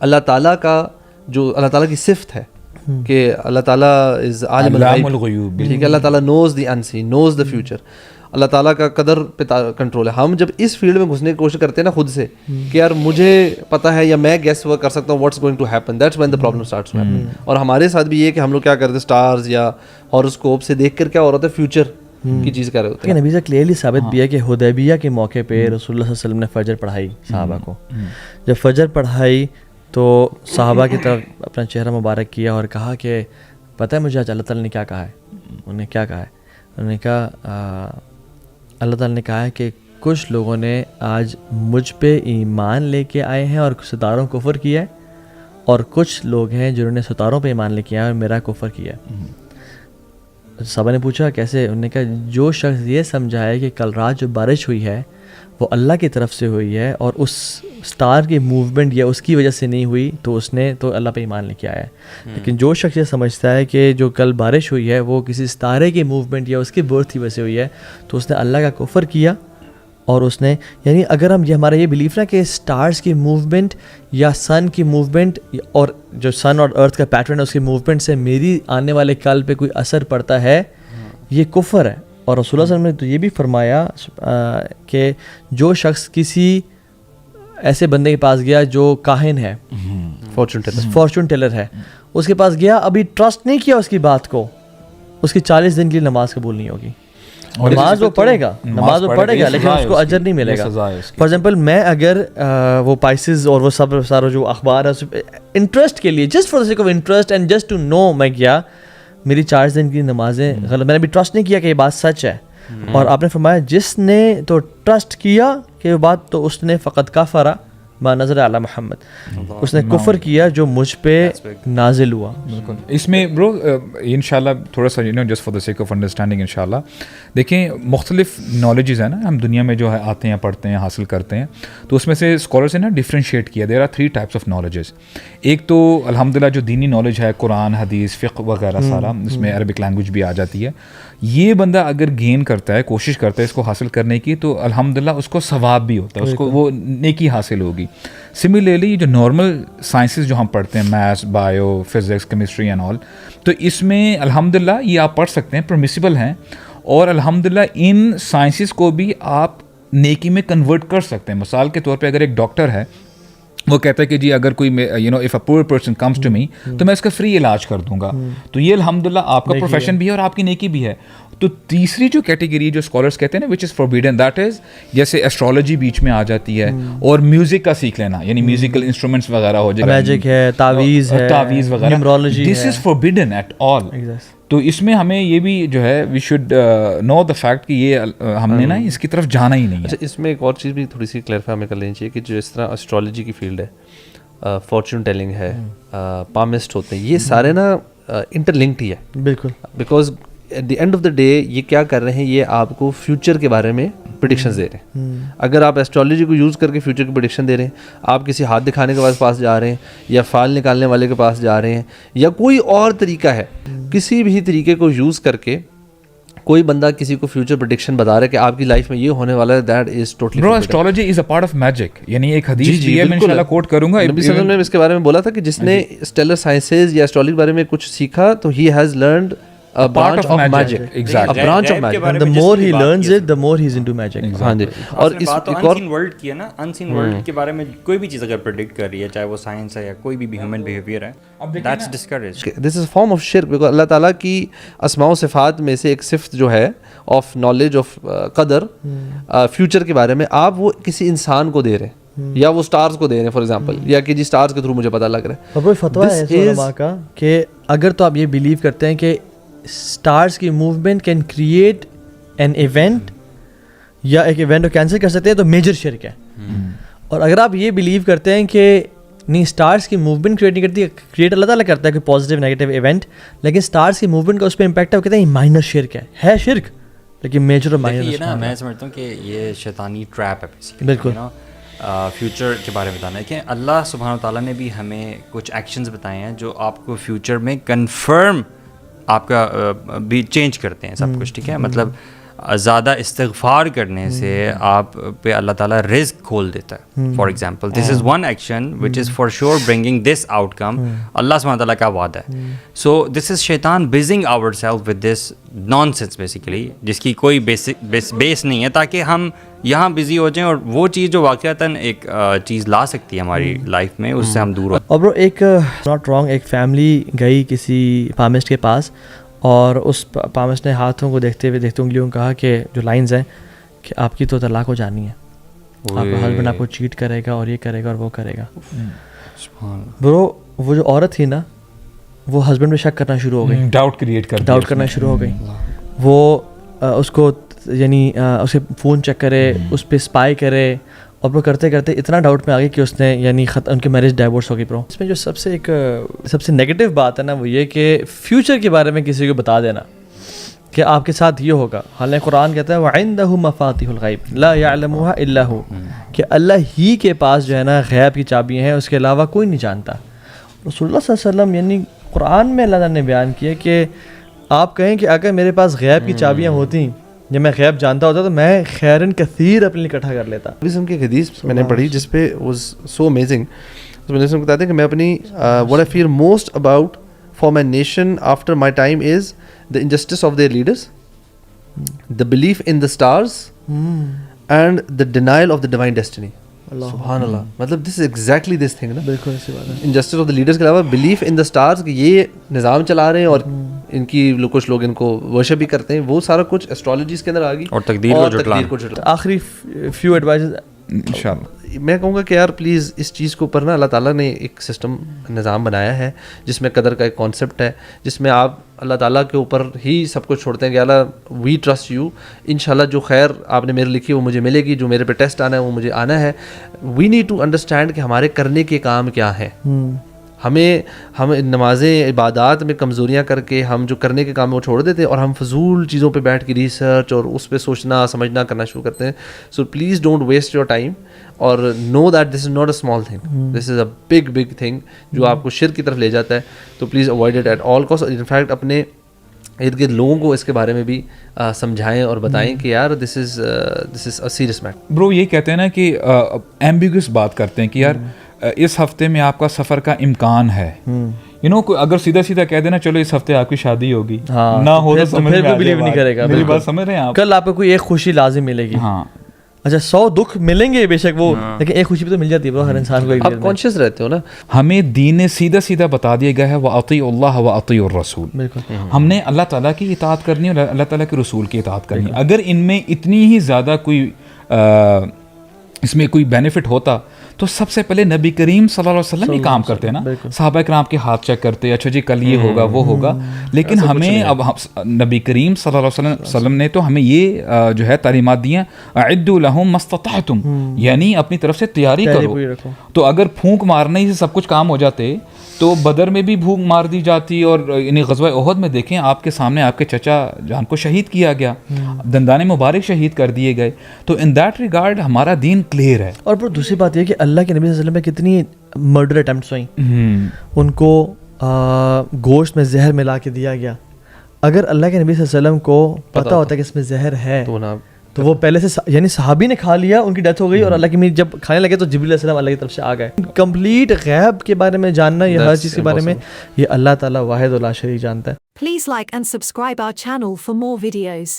اللہ تعالیٰ کا جو اللہ تعالیٰ کی صفت ہے کہ اللہ تعالیٰ از عالم الغیوب, ٹھیک ہے, اللہ تعالیٰ نوز دی انسین, نوز دا فیوچر, اللہ تعالیٰ کا قدر پہ کنٹرول ہے. ہم جب اس فیلڈ میں گھسنے کی کوشش کرتے ہیں نا خود سے کہ یار مجھے پتہ ہے یا میں گیس ورک کر سکتا ہوں what's going to happen, that's when the problem starts to happen. اور ہمارے ساتھ بھی یہ کہ ہم لوگ کیا کرتے ہیں اسٹارز یا ہاروسکوپ سے دیکھ کر کیا ہو رہا ہوتا ہے فیوچر کی چیز کر رہے ہوتے ہیں. نبی سے کلیئرلی ثابت بھی ہے کہ حدیبیہ کے موقع پہ رسول اللہ صلی اللہ علیہ وسلم نے فجر پڑھائی صحابہ کو. جب فجر پڑھائی تو صحابہ کی طرف اپنا چہرہ مبارک کیا اور کہا کہ پتہ ہے مجھے آج اللہ تعالیٰ نے کیا کہا ہے. انہوں نے کیا کہا ہے؟ انہوں نے کہا اللہ تعالیٰ نے کہا ہے کہ کچھ لوگوں نے آج مجھ پہ ایمان لے کے آئے ہیں اور ستاروں کو کفر کیا ہے, اور کچھ لوگ ہیں جنہوں نے ستاروں پہ ایمان لے کے آئے اور میرا کفر کیا ہے. صحابہ نے پوچھا کیسے؟ انہوں نے کہا جو شخص یہ سمجھا ہے کہ کل رات جو بارش ہوئی ہے وہ اللہ کی طرف سے ہوئی ہے اور اس سٹار کی موومنٹ یا اس کی وجہ سے نہیں ہوئی تو اس نے تو اللہ پہ ایمان لے کے آیا ہے. لیکن جو شخص یہ سمجھتا ہے کہ جو کل بارش ہوئی ہے وہ کسی ستارے کی موومنٹ یا اس کی برتھ کی وجہ سے ہوئی ہے تو اس نے اللہ کا کفر کیا. اور اس نے یعنی اگر ہم یہ ہمارا یہ بلیف نا کہ سٹارز کی موومنٹ یا سن کی موومنٹ اور جو سن اور ارتھ کا پیٹرن ہے اس کی موومنٹ سے میری آنے والے کل پہ کوئی اثر پڑتا ہے, یہ کفر ہے. اور رسول اللہ صلی اللہ علیہ وسلم نے تو یہ بھی فرمایا کہ جو شخص کسی ایسے بندے کے پاس گیا جو کاہن ہے, فارچون ٹیلر ہے, اس کے پاس گیا, ابھی ٹرسٹ نہیں کیا اس کی بات کو, اس کی 40 دن کی نماز قبول نہیں ہوگی. نماز وہ پڑھے گا, نماز وہ پڑھے گا, لیکن اس کو اجر نہیں ملے گا. فار ایگزامپل میں اگر وہ پائسز اور وہ سب سارا جو اخبار ہے انٹرسٹ کے لیے, just for the sake of interest and just to know, میں گیا, میری 4 دن کی نمازیں غلط, میں نے ابھی ٹرسٹ نہیں کیا کہ یہ بات سچ ہے. اور آپ نے فرمایا جس نے تو ٹرسٹ کیا کہ یہ بات, تو اس نے فقط کفر ما نزل علی محمد, اس نے کفر کیا جو مجھ پہ نازل ہوا. بالکل. اس میں برو انشاءاللہ تھوڑا سا just for the sake of understanding انشاءاللہ دیکھیں مختلف نالجز ہیں نا ہم دنیا میں جو ہے آتے ہیں, پڑھتے ہیں, حاصل کرتے ہیں, تو اس میں سے اسکالرس نے نا ڈفرینشیٹ کیا. There are 3 types of knowledges. ایک تو الحمدللہ جو دینی نالج ہے, قرآن, حدیث, فقہ وغیرہ سارا, اس میں عربک لینگویج بھی آ جاتی ہے. یہ بندہ اگر گین کرتا ہے, کوشش کرتا ہے اس کو حاصل کرنے کی, تو الحمدللہ اس کو ثواب بھی ہوتا ہے, اس کو وہ نیکی حاصل ہوگی. سملرلی جو نارمل سائنسز جو ہم پڑھتے ہیں, maths, bio, physics, chemistry and all, تو اس میں الحمدللہ یہ آپ پڑھ سکتے ہیں, پرمیسیبل ہیں, اور الحمدللہ ان سائنسز کو بھی آپ نیکی میں کنورٹ کر سکتے ہیں. مثال کے طور پہ اگر ایک ڈاکٹر ہے, وہ کہتا ہے کہ جی اگر کوئی if a poor person comes to me تو میں اس کا فری علاج کر دوں گا, تو یہ الحمدللہ آپ کا پروفیشن بھی ہے اور آپ کی نیکی بھی ہے. تو تیسری جو کیٹیگری جو اسکالرس کہتے ہیں نا وچ از فوربیڈن, دیٹ از جیسے ایسٹرالوجی بیچ میں آ جاتی ہے, اور میوزک کا سیکھ لینا, یعنی میوزیکل انسٹرومنٹس وغیرہ ہو جائے, میجک ہے, تعویذ وغیرہ, دس از فوربیڈن ایٹ آل. تو اس میں ہمیں یہ بھی جو ہے we should know the fact کہ یہ ہم نے نا اس کی طرف جانا ہی نہیں ہے. اچھا, اس میں ایک اور چیز بھی تھوڑی سی کلیئرفائی ہمیں کر لینی چاہیے کہ جو اس طرح اسٹرالوجی کی فیلڈ ہے, فارچون ٹیلنگ ہے, پامسٹ ہوتے ہیں, یہ سارے نا انٹر لنکڈ ہی ہے. بالکل, because at the end of the day یہ کیا کر رہے ہیں, یہ آپ کو فیوچر کے بارے میں پریڈکشنز دے رہے ہیں. اگر آپ ایسٹرالوجی کو یوز کر کے فیوچر کی پریڈکشن دے رہے ہیں, آپ کسی ہاتھ دکھانے کے پاس جا رہے ہیں, یا فال نکالنے والے کے پاس جا رہے ہیں, یا کوئی اور طریقہ ہے, کسی بھی طریقے کو یوز کر کے کوئی بندہ کسی کو فیوچر پریڈکشن بتا رہا ہے کہ آپ کی لائف میں یہ ہونے والا ہے, دیٹ از ٹوٹلی برو astrology is a part of magic. یعنی ایک حدیث بھی ہے, میں انشاءاللہ کوٹ کروں گا, نبی صلی اللہ علیہ وسلم نے اس کے بارے میں بولا تھا کہ جس نے اسٹیلر سائنسز یا ایسٹرالوجی کے بارے میں کچھ سیکھا تو he has learned a branch of magic. Exactly. A branch of magic. And the more he learns it, the more he's into magic. ہاں جی. اور اس unseen world کی ہے نا, unseen world کے بارے میں کوئی بھی چیز اگر predict کر رہی ہے, چاہے وہ سائنس ہے یا کوئی بھی human behavior ہے, that's discouraged. This is a form of shirk, because اللہ تعالیٰ کی اسماء و صفات میں سے ایک صفت جو ہے آف نالج آف قدر, فیوچر کے بارے میں, آپ وہ کسی انسان کو دے رہے ہیں, یا وہ سٹارز کو دے رہے ہیں فار ایگزامپل, یا کہ جی سٹارز کے تھرو مجھے پتہ لگ رہا ہے. اور کوئی فتویٰ ہے علماء کا کہ اگر تو آپ یہ بلیو کرتے ہیں کہ اسٹارس کی movement can create an event, یا ایک ایونٹ کو کینسل کر سکتے ہیں, تو میجر شرک ہے. اور اگر آپ یہ بلیو کرتے ہیں کہ نہیں اسٹارس کی موومنٹ کریٹ نہیں کرتی, کریٹ اللہ تعالیٰ کرتا ہے کوئی پازیٹیو نیگیٹو ایونٹ, لیکن اسٹارس کی موومنٹ کا اس پہ امپیکٹ ہے, وہ کہتے ہیں مائنر شرک ہے شرک, لیکن میجر اور مائنر. یہ نا میں سمجھتا ہوں کہ یہ شیطانی ٹریپ ہے بیسیکلی. بالکل. فیوچر کے بارے میں بتانا ہے کہ اللہ سبحانہ و تعالیٰ نے بھی ہمیں کچھ ایکشنز بتائے ہیں جو آپ کو فیوچر میں کنفرم آپ کا بھی چینج کرتے ہیں سب کچھ, ٹھیک ہے. مطلب زیادہ استغفار کرنے سے آپ پہ اللہ تعالیٰ رزق کھول دیتا ہے. For example this is one action which is for sure bringing this outcome. اللہ سبحانہ تعالیٰ کا وعدہ ہے. سو دس از شیطان busying our self with this nonsense basically, جس کی کوئی بیس نہیں ہے, تاکہ ہم یہاں بزی ہو جائیں اور وہ چیز جو واقعتاً ایک چیز لا سکتی ہے ہماری لائف میں, اس سے ہم دور ہو. اور برو ایک ناٹ رانگ, ایک فیملی گئی کسی پامسٹ کے پاس, اور اس پامسٹ نے ہاتھوں کو دیکھتے ہوئے انگلیوں کو کہا کہ جو لائنز ہیں کہ آپ کی تو طلاق ہو جانی ہے, آپ کا ہسبینڈ آپ کو چیٹ کرے گا اور یہ کرے گا اور وہ کرے گا. برو وہ جو عورت تھی نا, وہ ہسبینڈ پہ شک کرنا شروع ہو گئی, ڈاؤٹ کرنا شروع ہو گئی. وہ اس کو یعنی اسے فون چیک کرے, اس پہ اسپائی کرے, اور وہ کرتے کرتے اتنا ڈاؤٹ میں آ گئی کہ اس نے یعنی ان کی میرج ڈائیورس ہو گئی. برو اس میں جو سب سے نیگیٹو بات ہے نا, وہ یہ کہ فیوچر کے بارے میں کسی کو بتا دینا کہ آپ کے ساتھ یہ ہوگا. حالانکہ قرآن کہتا ہے وَعِندَهُ مَفَاتِحُ الْغَيْبِ لَا يَعْلَمُهَا إِلَّا هُوَ, کہ اللہ ہی کے پاس جو ہے نا غیب کی چابیاں ہیں, اس کے علاوہ کوئی نہیں جانتا. رسول اللہ صلی اللہ علیہ وسلم یعنی قرآن میں اللہ نے بیان کیا کہ آپ کہیں کہ اگر میرے پاس غیب کی چابیاں ہوتی, جب میں غیب جانتا ہوتا تو میں خیرن کثیر اپنے لیے اکٹھا کر لیتا. ابھی کی ایک حدیث میں نے پڑھی جس پہ واز سو امیزنگ. اس میں نے بتایا کہ میں اپنی what I fear most about for my nation after my time is the injustice of their leaders, the belief in the stars and the denial of the divine destiny. سبحان اللہ, مطلب دس is exactly this thing نا, بالکل ایسی بات ہے. Injustice of the leaders کے علاوہ belief in the stars کہ یہ نظام چلا رہے ہیں اور ان کی کچھ لوگ ان کو ورشپ بھی کرتے ہیں, وہ سارا کچھ ایسٹرالوجیز کے اندر آ گئی, اور تقدیر کو جھٹلانا. آخری فیو ایڈوائز انشاءاللہ میں کہوں گا کہ یار پلیز اس چیز کے اوپر نا اللہ تعالیٰ نے ایک سسٹم نظام بنایا ہے جس میں قدر کا ایک کانسیپٹ ہے, جس میں آپ اللہ تعالیٰ کے اوپر ہی سب کچھ چھوڑتے ہیں کہ اللہ وی ٹرسٹ یو, انشاءاللہ جو خیر آپ نے میرے لکھی وہ مجھے ملے گی, جو میرے پہ ٹیسٹ آنا ہے وہ مجھے آنا ہے. وی نیڈ ٹو انڈرسٹینڈ کہ ہمارے کرنے کے کام کیا ہیں. ہم نمازیں عبادات میں کمزوریاں کر کے ہم جو کرنے کے کام ہے وہ چھوڑ دیتے ہیں, اور ہم فضول چیزوں پہ بیٹھ کے ریسرچ اور اس پہ سوچنا سمجھنا کرنا شروع کرتے ہیں. So please don't waste your time, اور know that this is not a small thing, this is a big thing جو آپ کو شرک کی طرف لے جاتا ہے. تو please avoid it at all cost. In fact اپنے ارد گرد لوگوں کو اس کے بارے میں بھی سمجھائیں اور بتائیں کہ یار دس از اے سیریس میٹر. برو یہ کہتے ہیں نا کہ ایمبیگوس بات کرتے ہیں کہ یار اس ہفتے میں آپ کا سفر کا امکان ہے. یو نو اگر سیدھا سیدھا کہہ دینا چلو اس ہفتے آپ کی شادی ہوگی, نہ ہو تو سمجھ میں بلیو نہیں کرے گا. میری بات سمجھ رہے ہیں آپ, کل آپ کو کوئی ایک خوشی لازم ملے گی. ہاں اچھا 100 دکھ ملیں گے بے شک وہ, لیکن ایک خوشی بھی تو مل جاتی ہے ہر انسان کو. آپ کانشیس رہتے ہو نا. ہمیں دین نے سیدھا سیدھا بتا دیا گیا ہے وَأَطِيعُوا اللَّهَ وَأَطِيعُوا الرَّسُولَ. بالکل ہم نے اللہ تعالیٰ کی اطاعت کرنی اور اللہ تعالیٰ کے رسول کی اطاعت کرنی. اگر ان میں اتنی ہی زیادہ کوئی اس میں کوئی بینیفٹ ہوتا تو سب سے پہلے نبی کریم صلی اللہ علیہ وسلم ہی کام کرتے ہیں نا. صحابہ کرام کے ہاتھ چیک کرتے, اچھا جی کل یہ ہوگا وہ ہوگا. لیکن ہمیں اب نبی کریم صلی اللہ علیہ وسلم نے تو ہمیں یہ جو ہے تعلیمات دی ہیں اعدوا لہم ما استطعتم, یعنی اپنی طرف سے تیاری کرو. تو اگر پھونک مارنے ہی سے سب کچھ کام ہو جاتے تو بدر میں بھی بھوک مار دی جاتی, اور یعنی غزوہ احد میں دیکھیں آپ کے سامنے آپ کے چچا جان کو شہید کیا گیا, دندان مبارک شہید کر دیے گئے. تو ان دیٹ ریگارڈ ہمارا دین کلیئر ہے. اور پھر دوسری بات یہ کہ اللہ کے نبی صلی اللہ علیہ وسلم میں کتنی مرڈر اٹیمپٹس ہوئیں, ان کو گوشت میں زہر ملا کے دیا گیا. اگر اللہ کے نبی صلی اللہ علیہ وسلم کو پتہ ہوتا کہ اس میں زہر ہے تو وہ پہلے سے یعنی صحابی نے کھا لیا, ان کی ڈیتھ ہو گئی, اور اللہ کی جب کھانے لگے تو جبریل علیہ السلام اللہ کی طرف سے آ گئے. کمپلیٹ غیب کے بارے میں جاننا, یہ ہر چیز کے بارے میں یہ اللہ تعالیٰ واحد و لا شریک جانتا ہے. Please like and subscribe our channel for more videos.